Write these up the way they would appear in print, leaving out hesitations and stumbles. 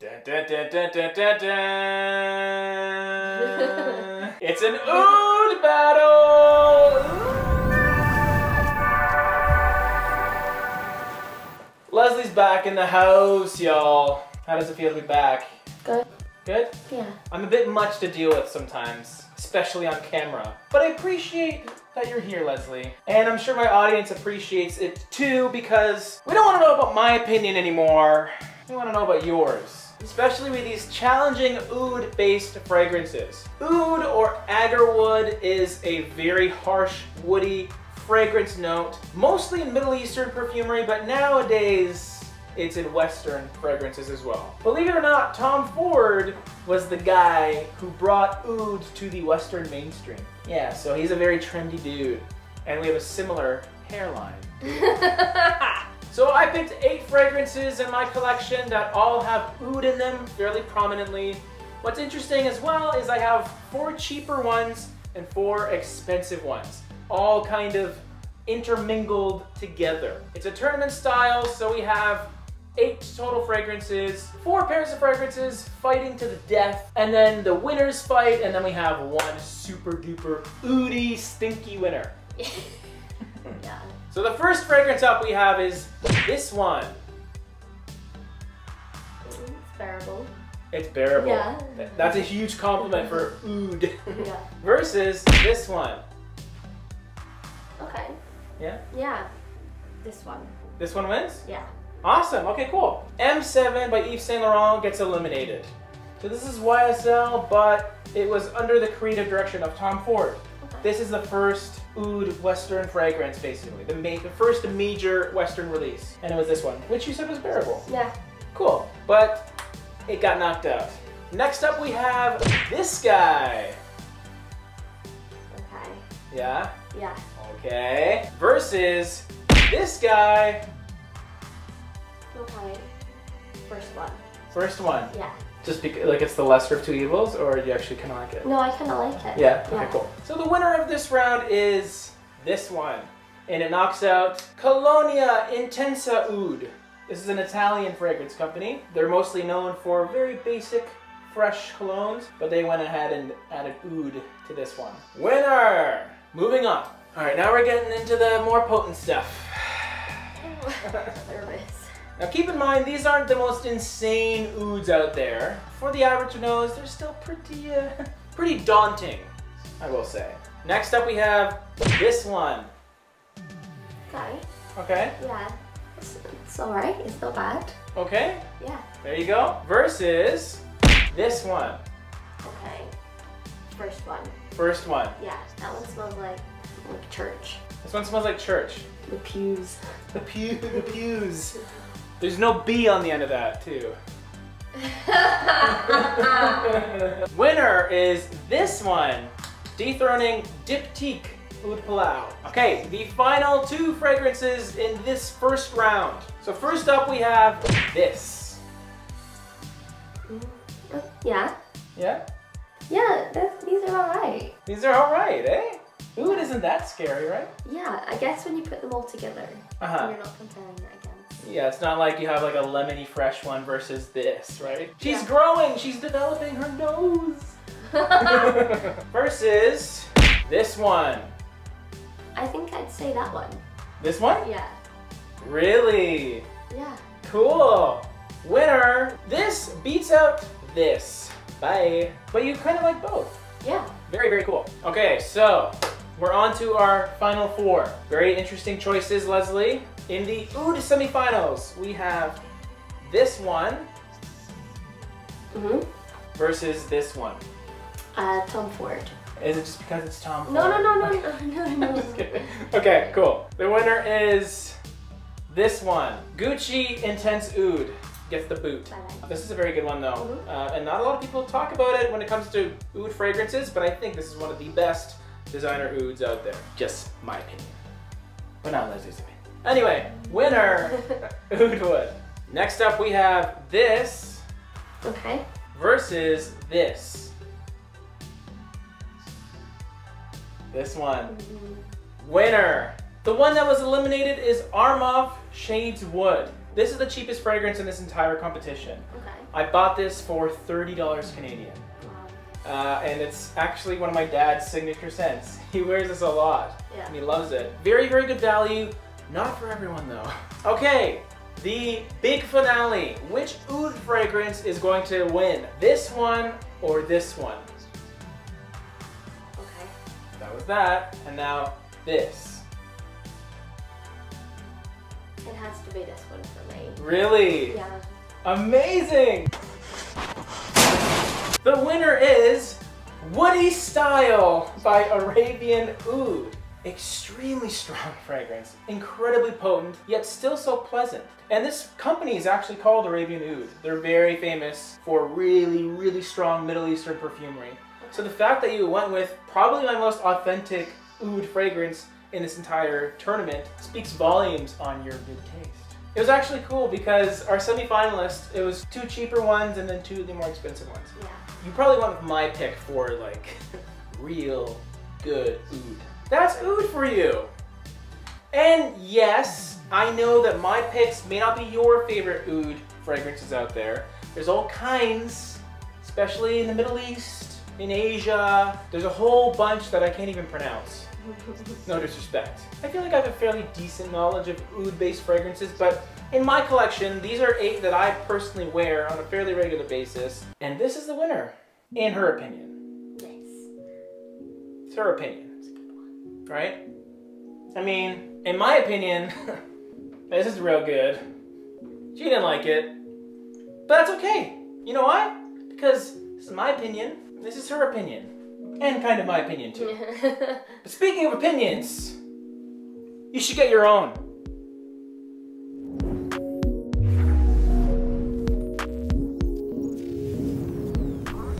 Dun, dun, dun, dun, dun, dun, dun. It's an oud battle! Leslie's back in the house, y'all. How does it feel to be back? Good. Good? Yeah. I'm a bit much to deal with sometimes, especially on camera. But I appreciate that you're here, Lesley. And I'm sure my audience appreciates it too, because we don't want to know about my opinion anymore. We want to know about yours. Especially with these challenging oud-based fragrances. Oud or agarwood is a very harsh, woody fragrance note, mostly in Middle Eastern perfumery, but nowadays it's in Western fragrances as well. Believe it or not, Tom Ford was the guy who brought oud to the Western mainstream. Yeah, so he's a very trendy dude, and we have a similar hairline. So I picked 8 fragrances in my collection that all have oud in them fairly prominently. What's interesting as well is I have 4 cheaper ones and 4 expensive ones, all kind of intermingled together. It's a tournament style, so we have 8 total fragrances, 4 pairs of fragrances fighting to the death, and then the winners fight, and then we have one super duper oudy, stinky winner. Yeah. So the first fragrance up we have is this one. It's bearable. It's bearable. Yeah. That's a huge compliment for oud. Yeah. Versus this one. Okay. Yeah? Yeah. This one. This one wins? Yeah. Awesome, okay, cool. M7 by Yves Saint Laurent gets eliminated. So this is YSL, but it was under the creative direction of Tom Ford. Okay. This is the first oud Western fragrance, basically. The first major Western release. And it was this one, which you said was bearable. Yeah. Cool, but it got knocked out. Next up we have this guy. Okay. Yeah? Yeah. Okay. Versus this guy. Okay. First one. First one. Yeah. Just because, like, it's the lesser of two evils, or do you actually kind of like it? No, I kind of like it. Yeah? Okay, cool. So the winner of this round is this one. And it knocks out Colonia Intensa Oud. This is an Italian fragrance company. They're mostly known for very basic, fresh colognes, but they went ahead and added oud to this one. Winner! Moving on. All right, now we're getting into the more potent stuff. Nervous. Now keep in mind, these aren't the most insane ouds out there. For the average nose, they're still pretty daunting, I will say. Next up we have this one. Okay. Okay? Yeah. It's alright. It's not bad. Okay? Yeah. There you go. Versus this one. Okay. First one. First one. Yeah. That one smells like church. This one smells like church. The pews. The pews. There's no B on the end of that, too. Winner is this one, dethroning Diptyque Oud Palau. Okay, the final 2 fragrances in this first round. So first up we have this. Yeah. Yeah? Yeah, these are alright. These are alright, eh? Oud isn't that scary, right? Yeah, I guess when you put them all together, Uh-huh. you're not comparing it against. Yeah, it's not like you have like a lemony fresh one versus this, right? She's growing, she's developing her nose. Versus this one. I think I'd say that one. This one? Yeah. Really? Yeah. Cool. Winner. This beats out this. Bye. But you kind of like both. Yeah. Very, very cool. Okay, so we're on to our final 4. Very interesting choices, Lesley. In the oud semifinals, we have this one versus this one. Tom Ford. Is it just because it's Tom Ford? No. Just kidding. Okay, cool. The winner is this one. Gucci Intense Oud gets the boot. This is a very good one though. And not a lot of people talk about it when it comes to oud fragrances, but I think this is one of the best designer ouds out there. Just my opinion. But not Leslie's opinion. Anyway, winner, Oud Wood. Next up we have this versus this. This one. Winner. The one that was eliminated is Armaf Shades Wood. This is the cheapest fragrance in this entire competition. Okay. I bought this for $30 Canadian. Wow. And it's actually one of my dad's signature scents. He wears this a lot. Yeah. And he loves it. Very, very good value. Not for everyone though. Okay, the big finale. Which oud fragrance is going to win? This one or this one? Okay. That was that. And now this. It has to be this one for me. Really? Yeah. Amazing! The winner is Woody Style by Arabian Oud. Extremely strong fragrance, incredibly potent, yet still so pleasant. And this company is actually called Arabian Oud. They're very famous for really, really strong Middle Eastern perfumery. So the fact that you went with probably my most authentic oud fragrance in this entire tournament speaks volumes on your good taste. It was actually cool because our semi-finalists, it was 2 cheaper ones and then 2 of the more expensive ones. Yeah. You probably went with my pick for like real good oud. That's oud for you. And yes, I know that my picks may not be your favorite oud fragrances out there. There's all kinds, especially in the Middle East, in Asia. There's a whole bunch that I can't even pronounce. No disrespect. I feel like I have a fairly decent knowledge of oud-based fragrances, but in my collection, these are 8 that I personally wear on a fairly regular basis. And this is the winner, in her opinion. Nice. It's her opinion, right? I mean, in my opinion, this is real good. She didn't like it, but that's okay. You know why? Because this is my opinion, this is her opinion. And kind of my opinion too. But speaking of opinions, you should get your own.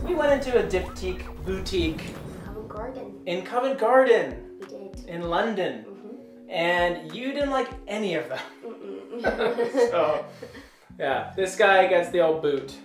We went into a diptyque boutique Covent Garden. in Covent Garden We did. in London. And you didn't like any of them. Mm-mm. So, yeah, this guy gets the old boot.